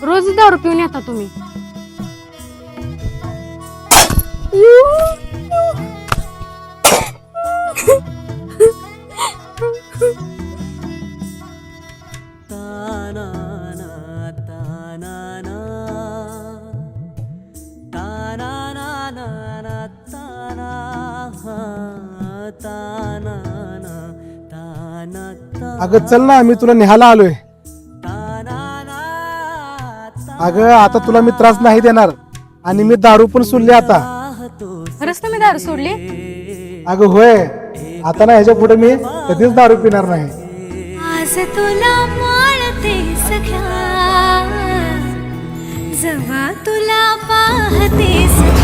रोज दारू पिऊन येता तुम्ही. अगं चल ना, मी तुला निहायला आलोय. अगं आता तुला मी त्रास नाही देणार आणि मी दारू पण सोडली आता. खरंच तुम्ही दारू सोडली? अगं होय, आता ना ह्याच्या पुढे मी कधीच दारू पिणार नाही. आज तुला माळते सख्या, जेव्हा तुला पाहते सख्या.